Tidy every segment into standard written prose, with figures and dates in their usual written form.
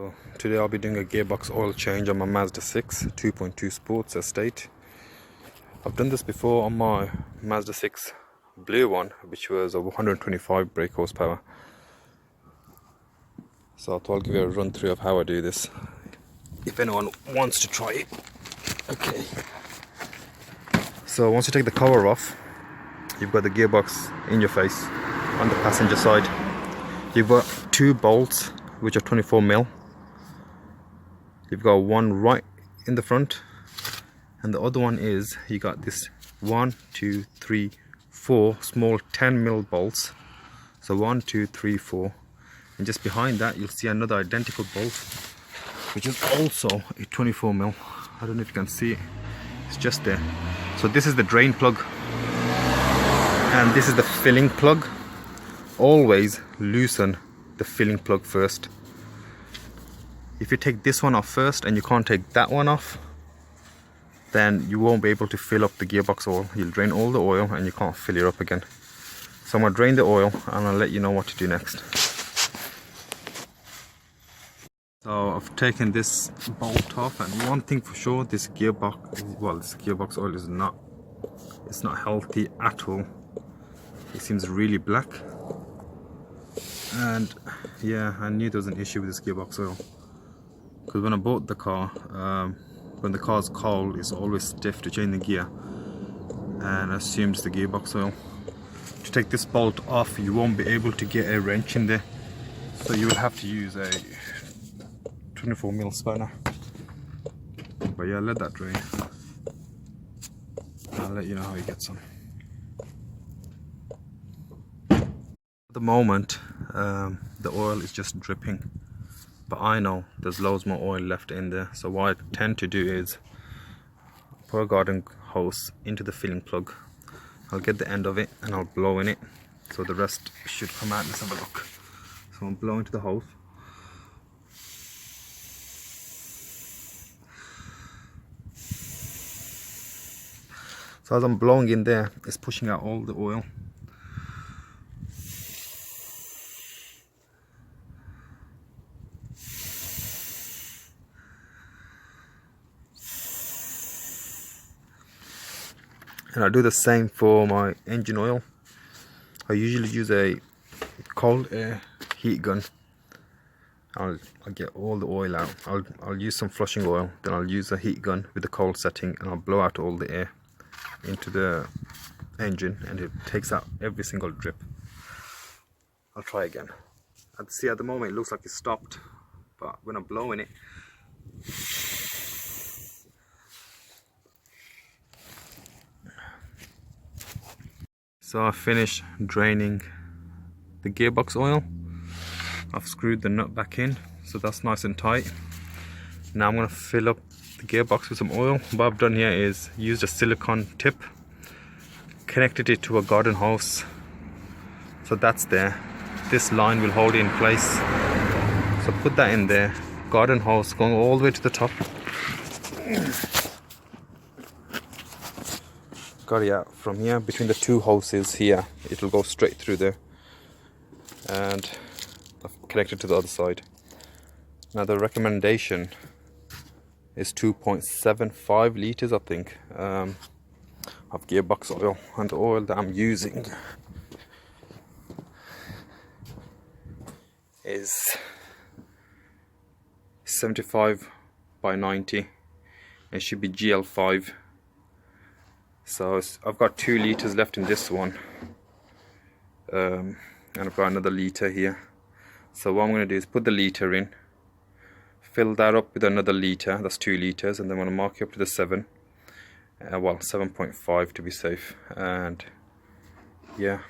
So today I'll be doing a gearbox oil change on my Mazda 6 2.2 Sports Estate. I've done this before on my Mazda 6 blue one, which was a 125 brake horsepower. So I thought I'll give you a run through of how I do this, if anyone wants to try it. Okay. So once you take the cover off, you've got the gearbox in your face on the passenger side. You've got two bolts which are 24mm. You've got one right in the front, and the other one is you got this 1, 2, 3, 4 small 10mm bolts. So 1, 2, 3, 4, and just behind that you'll see another identical bolt, which is also a 24mm. I don't know if you can see it, it's just there. So this is the drain plug, and this is the filling plug. Always loosen the filling plug first. If you take this one off first and you can't take that one off, then you won't be able to fill up the gearbox oil. You'll drain all the oil and you can't fill it up again. So I'm going to drain the oil and I'll let you know what to do next. So I've taken this bolt off, and one thing for sure, this gearbox oil is not healthy at all. It seems really black, and yeah, I knew there was an issue with this gearbox oil, because when I bought the car, when the car's cold, it's always stiff to change the gear, and I assumed it's the gearbox oil. To take this bolt off, you won't be able to get a wrench in there, so you will have to use a 24mm spanner. But yeah, let that drain. I'll let you know how it gets on. At the moment, the oil is just dripping, but I know there's loads more oil left in there. So what I tend to do is pour a garden hose into the filling plug. I'll get the end of it and I'll blow in it, so the rest should come out. Let's have a look. So I'm blowing into the hose. So as I'm blowing in there, it's pushing out all the oil. And I do the same for my engine oil. I usually use a cold air heat gun. I'll get all the oil out. I'll use some flushing oil, then I'll use a heat gun with the cold setting, and I'll blow out all the air into the engine, and it takes out every single drip. I'll try again. See, at the moment it looks like it stopped, but when I'm blowing it, so I finished draining the gearbox oil. I've screwed the nut back in, so that's nice and tight. Now I'm going to fill up the gearbox with some oil. What I've done here is used a silicone tip, connected it to a garden hose, so that's there. This line will hold it in place, so put that in there. Garden hose going all the way to the top. Got it out from here, between the two hoses here, it will go straight through there, and I've connected to the other side. Now the recommendation is 2.75 liters, I think, of gearbox oil, and the oil that I'm using is 75 by 90. It should be GL5. So I've got 2 liters left in this one, and I've got another liter here. So what I'm going to do is put the liter in, fill that up with another liter, that's 2 liters, and then I'm going to mark it up to the 7, well, 7.5 to be safe, and yeah,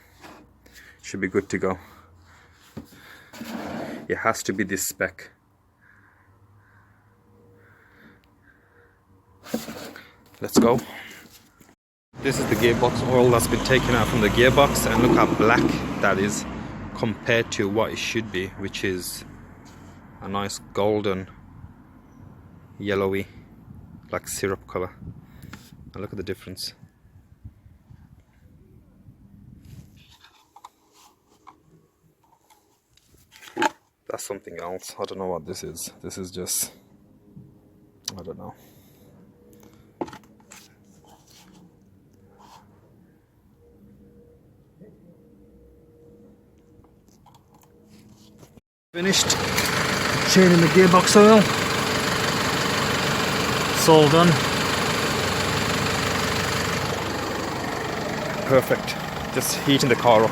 should be good to go. It has to be this spec. Let's go. This is the gearbox oil that's been taken out from the gearbox, and look how black that is compared to what it should be, which is a nice golden yellowy, like syrup color. And look at the difference. That's something else. I don't know what this is. This is just, I don't know. Finished changing the gearbox oil. It's all done. Perfect. Just heating the car up.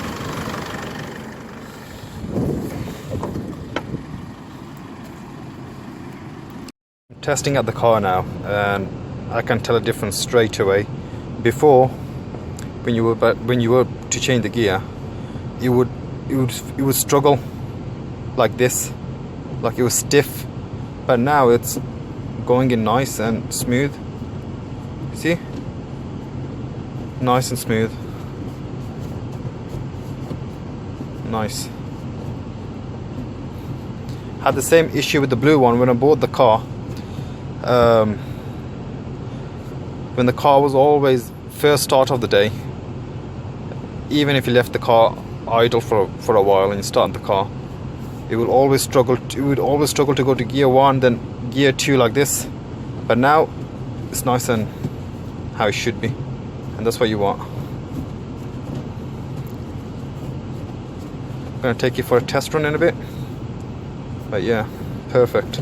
Testing out the car now, and I can tell a difference straight away. Before, when you were to change the gear, it would struggle like this, like it was stiff. But now it's going in nice and smooth. See, nice and smooth. Nice. Had the same issue with the blue one when I bought the car. When the car was always first start of the day, even if you left the car idle for a while and you started the car, it would always struggle to go to gear 1, then gear 2 like this. But now it's nice and how it should be, and that's what you want. I'm gonna take you for a test run in a bit, but yeah, perfect.